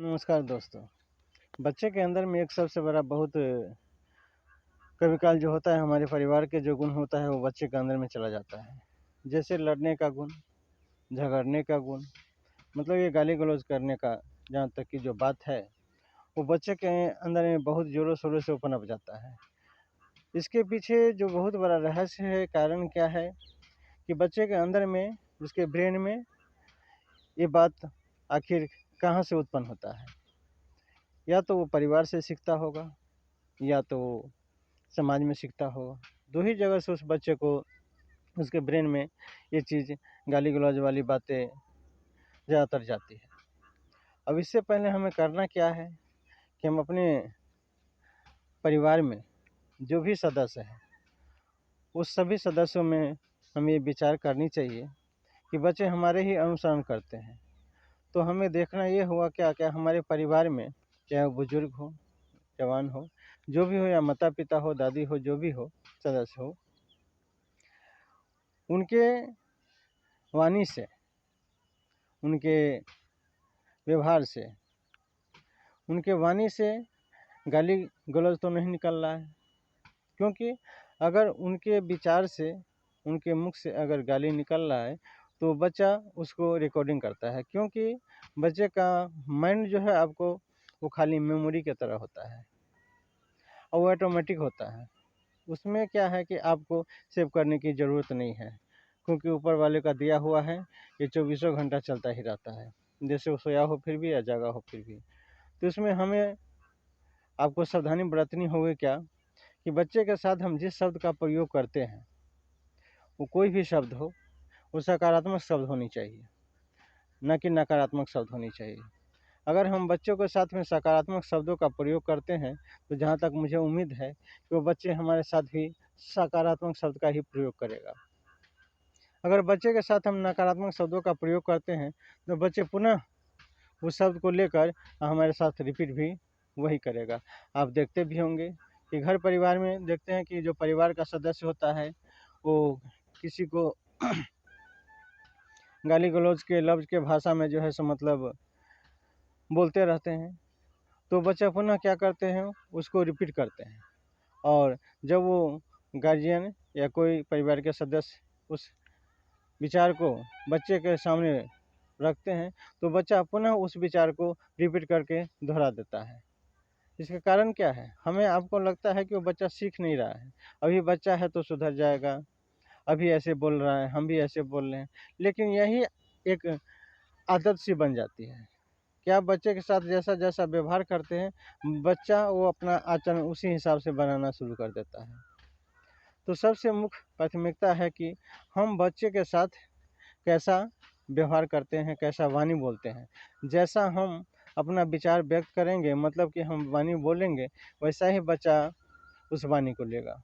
नमस्कार दोस्तों। बच्चे के अंदर में एक सबसे बड़ा बहुत कभी काल जो होता है, हमारे परिवार के जो गुण होता है वो बच्चे के अंदर में चला जाता है। जैसे लड़ने का गुण, झगड़ने का गुण, मतलब ये गाली गलौज करने का, जहाँ तक की जो बात है वो बच्चे के अंदर में बहुत ज़ोरों शोरों से पनप जाता है। इसके पीछे जो बहुत बड़ा रहस्य है, कारण क्या है कि बच्चे के अंदर में, उसके ब्रेन में ये बात आखिर कहाँ से उत्पन्न होता है। या तो वो परिवार से सीखता होगा, या तो वो समाज में सीखता होगा। दो ही जगह से उस बच्चे को, उसके ब्रेन में ये चीज़, गाली गलौज वाली बातें ज़्यादातर जाती है। अब इससे पहले हमें करना क्या है कि हम अपने परिवार में जो भी सदस्य हैं, उस सभी सदस्यों में हमें ये विचार करनी चाहिए कि बच्चे हमारे ही अनुसरण करते हैं। तो हमें देखना ये हुआ क्या क्या हमारे परिवार में, चाहे वो बुजुर्ग हो, जवान हो, जो भी हो, या माता पिता हो, दादी हो, जो भी हो, सदस्य हो, उनके वाणी से, उनके व्यवहार से, उनके वाणी से गाली गलौज तो नहीं निकल रहा है। क्योंकि अगर उनके विचार से, उनके मुख से अगर गाली निकल रहा है तो बच्चा उसको रिकॉर्डिंग करता है। क्योंकि बच्चे का माइंड जो है, आपको वो खाली मेमोरी की तरह होता है और वो ऑटोमेटिक होता है। उसमें क्या है कि आपको सेव करने की ज़रूरत नहीं है, क्योंकि ऊपर वाले का दिया हुआ है, ये 24 घंटा चलता ही रहता है। जैसे वो सोया हो फिर भी, या जागा हो फिर भी। तो इसमें हमें, आपको सावधानी बरतनी होगी क्या, कि बच्चे के साथ हम जिस शब्द का प्रयोग करते हैं, वो कोई भी शब्द हो, वो सकारात्मक शब्द होनी चाहिए, न कि नकारात्मक शब्द होनी चाहिए। अगर हम बच्चों के साथ में सकारात्मक शब्दों का प्रयोग करते हैं, तो जहाँ तक मुझे उम्मीद है कि वो बच्चे हमारे साथ भी सकारात्मक शब्द का ही प्रयोग करेगा। अगर बच्चे के साथ हम नकारात्मक शब्दों का प्रयोग करते हैं, तो बच्चे पुनः उस शब्द को लेकर हमारे साथ रिपीट भी वही करेगा। आप देखते भी होंगे कि घर परिवार में देखते हैं कि जो परिवार का सदस्य होता है, वो किसी को गाली गलौज के लफ्ज़ के भाषा में जो है सो मतलब बोलते रहते हैं, तो बच्चा पुनः क्या करते हैं, उसको रिपीट करते हैं। और जब वो गार्जियन या कोई परिवार के सदस्य उस विचार को बच्चे के सामने रखते हैं, तो बच्चा पुनः उस विचार को रिपीट करके दोहरा देता है। इसका कारण क्या है? हमें, आपको लगता है कि वो बच्चा सीख नहीं रहा है, अभी बच्चा है तो सुधर जाएगा, अभी ऐसे बोल रहा है, हम भी ऐसे बोल रहे हैं। लेकिन यही एक आदत सी बन जाती है। क्या बच्चे के साथ जैसा जैसा व्यवहार करते हैं, बच्चा वो अपना आचरण उसी हिसाब से बनाना शुरू कर देता है। तो सबसे मुख्य प्राथमिकता है कि हम बच्चे के साथ कैसा व्यवहार करते हैं, कैसा वाणी बोलते हैं। जैसा हम अपना विचार व्यक्त करेंगे, मतलब कि हम वाणी बोलेंगे, वैसा ही बच्चा उस वाणी को लेगा।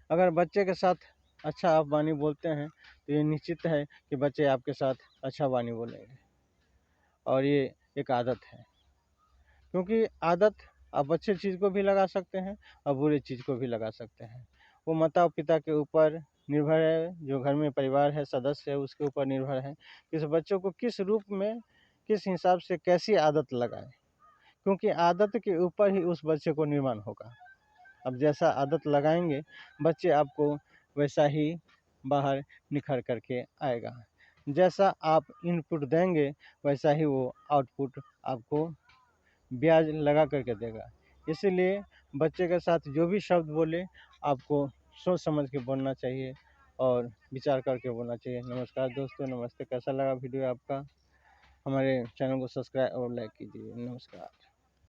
अगर बच्चे के साथ अच्छा आप वाणी बोलते हैं, तो ये निश्चित है कि बच्चे आपके साथ अच्छा वाणी बोलेंगे। और ये एक आदत है, क्योंकि आदत आप अच्छे चीज़ को भी लगा सकते हैं और बुरे चीज़ को भी लगा सकते हैं। वो माता पिता के ऊपर निर्भर है, जो घर में परिवार है, सदस्य है, उसके ऊपर निर्भर है कि उस बच्चों को किस रूप में, किस हिसाब से कैसी आदत लगाए। क्योंकि आदत के ऊपर ही उस बच्चे को निर्माण होगा। अब जैसा आदत लगाएंगे, बच्चे आपको वैसा ही बाहर निखर करके आएगा। जैसा आप इनपुट देंगे, वैसा ही वो आउटपुट आपको ब्याज लगा करके देगा। इसीलिए बच्चे के साथ जो भी शब्द बोले, आपको सोच समझ के बोलना चाहिए और विचार करके बोलना चाहिए। नमस्कार दोस्तों, नमस्ते। कैसा लगा वीडियो आपका? हमारे चैनल को सब्सक्राइब और लाइक कीजिए। नमस्कार।